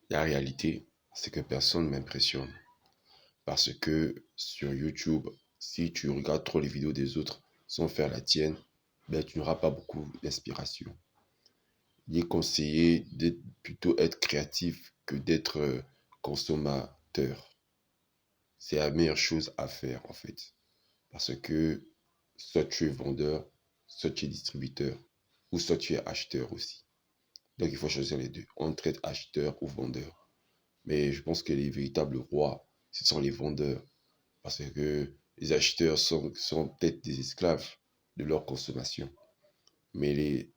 La réalité, c'est que personne ne m'impressionne. Parce que sur YouTube, si tu regardes trop les vidéos des autres sans faire la tienne, ben, tu n'auras pas beaucoup d'inspiration. Il est conseillé d'être plutôt être créatif que d'être consommateur. C'est la meilleure chose à faire en fait. Parce que soit tu es vendeur, soit tu es distributeur, ou soit tu es acheteur aussi. Donc il faut choisir les deux. On traite acheteur ou vendeur. Mais je pense que les véritables rois, ce sont les vendeurs. Parce que les acheteurs sont peut-être des esclaves de leur consommation. Mais les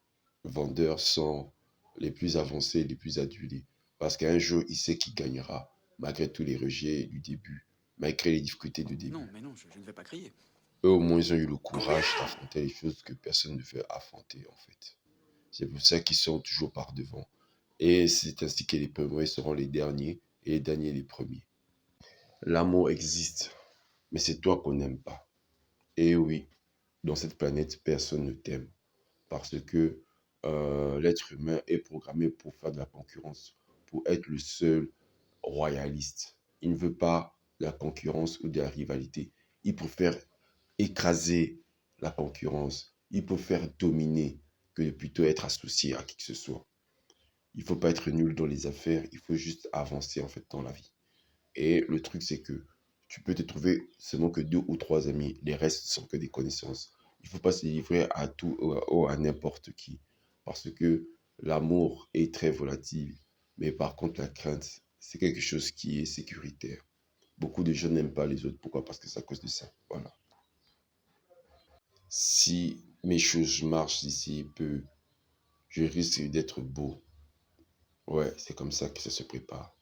vendeurs sont les plus avancés, les plus adulés. Parce qu'un jour, il sait qu'il gagnera, malgré tous les rejets du début, malgré les difficultés du Non, début. mais non, je ne vais pas crier. Eux, au moins, ils ont eu le courage d'affronter les choses que personne ne veut affronter, en fait. C'est pour ça qu'ils sont toujours par devant. Et c'est ainsi que les premiers seront les derniers et les derniers les premiers. L'amour existe, mais c'est toi qu'on n'aime pas. Et oui, dans cette planète, personne ne t'aime parce que l'être humain est programmé pour faire de la concurrence, pour être le seul royaliste. Il ne veut pas de la concurrence ou de la rivalité. Il préfère écraser la concurrence. Il préfère dominer que de plutôt être associé à qui que ce soit. Il ne faut pas être nul dans les affaires, il faut juste avancer en fait dans la vie. Et le truc, c'est que tu peux te trouver seulement que deux ou trois amis. Les restes sont que des connaissances. Il ne faut pas se livrer à tout ou à n'importe qui. Parce que l'amour est très volatile. Mais par contre, la crainte, c'est quelque chose qui est sécuritaire. Beaucoup de gens n'aiment pas les autres. Pourquoi? Parce que c'est à cause de ça. Voilà. Si mes choses marchent d'ici peu, je risque d'être beau. Ouais, c'est comme ça que ça se prépare.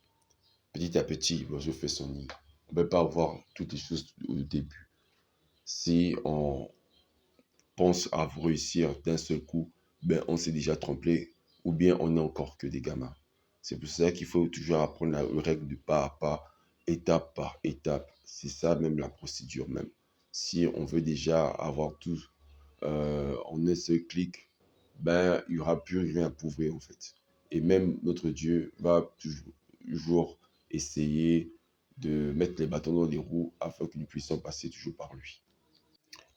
Petit à petit, l'oiseau fait son nid. On ne peut pas avoir toutes les choses au début. Si on pense à vous réussir d'un seul coup, ben on s'est déjà trompé ou bien on n'est encore que des gamins. C'est pour ça qu'il faut toujours apprendre la règle de pas à pas, étape par étape. C'est ça même la procédure même. Si on veut déjà avoir tout en un seul clic, ben il n'y aura plus rien à prouver en fait. Et même notre Dieu va toujours essayer de mettre les bâtons dans les roues afin que nous puissions passer toujours par lui.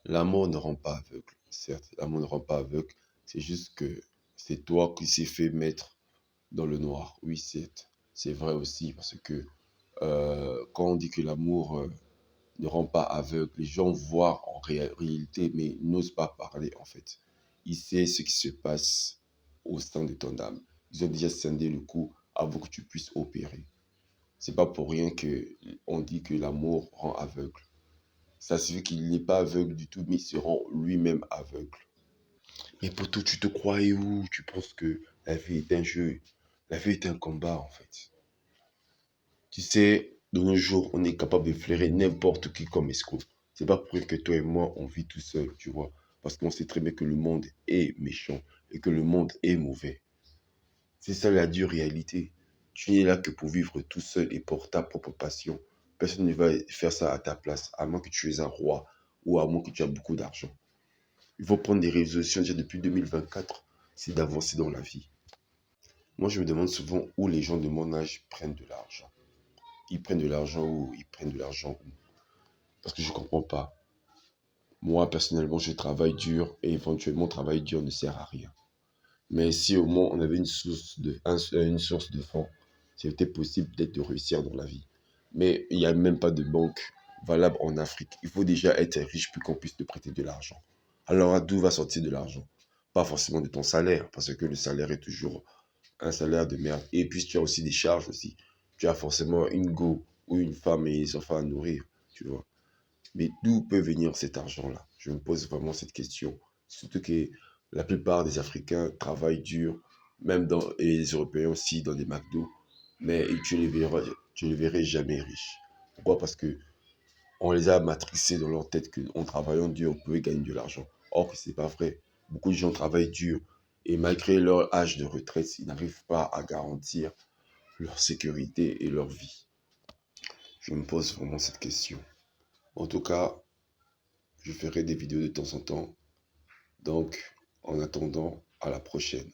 L'amour ne rend pas aveugle, certes, l'amour ne rend pas aveugle, c'est juste que c'est toi qui s'est fait mettre dans le noir. Oui, c'est vrai aussi, parce que quand on dit que l'amour ne rend pas aveugle, les gens voient en réalité, mais n'osent pas parler en fait. Ils savent ce qui se passe au sein de ton âme. Ils ont déjà scindé le coup avant que tu puisses opérer. C'est pas pour rien que on dit que l'amour rend aveugle. Ça signifie qu'il n'est pas aveugle du tout, mais il se rend lui-même aveugle. Mais poto, tu te croyais où? Tu penses que la vie est un jeu. La vie est un combat, en fait. Tu sais, de nos jours, on est capable de flairer n'importe qui comme escroc. C'est pas pour rien que toi et moi, on vit tout seul, tu vois. Parce qu'on sait très bien que le monde est méchant et que le monde est mauvais. C'est ça la dure réalité. Tu n'es là que pour vivre tout seul et pour ta propre passion. Personne ne va faire ça à ta place, à moins que tu es un roi ou à moins que tu aies beaucoup d'argent. Il faut prendre des résolutions déjà depuis 2024, c'est d'avancer dans la vie. Moi, je me demande souvent où les gens de mon âge prennent de l'argent. Ils prennent de l'argent où? Ils prennent de l'argent où? Parce que je ne comprends pas. Moi, personnellement, je travaille dur et éventuellement, travail dur ne sert à rien. Mais si au moins on avait une source de fonds, c'était possible peut-être de réussir dans la vie. Mais il n'y a même pas de banque valable en Afrique. Il faut déjà être riche pour qu'on puisse te prêter de l'argent. Alors, d'où va sortir de l'argent? Pas forcément de ton salaire, parce que le salaire est toujours un salaire de merde. Et puis, tu as aussi des charges aussi. Tu as forcément une go ou une femme et des enfants à nourrir, tu vois. Mais d'où peut venir cet argent-là? Je me pose vraiment cette question. Surtout que la plupart des Africains travaillent dur, même et les Européens aussi, dans des McDo, mais tu les verrais jamais riches. Pourquoi? Parce que on les a matrixés dans leur tête qu'en travaillant dur, on pouvait gagner de l'argent. Or que c'est pas vrai. Beaucoup de gens travaillent dur et malgré leur âge de retraite, ils n'arrivent pas à garantir leur sécurité et leur vie. Je me pose vraiment cette question. En tout cas, je ferai des vidéos de temps en temps. Donc, en attendant, à la prochaine.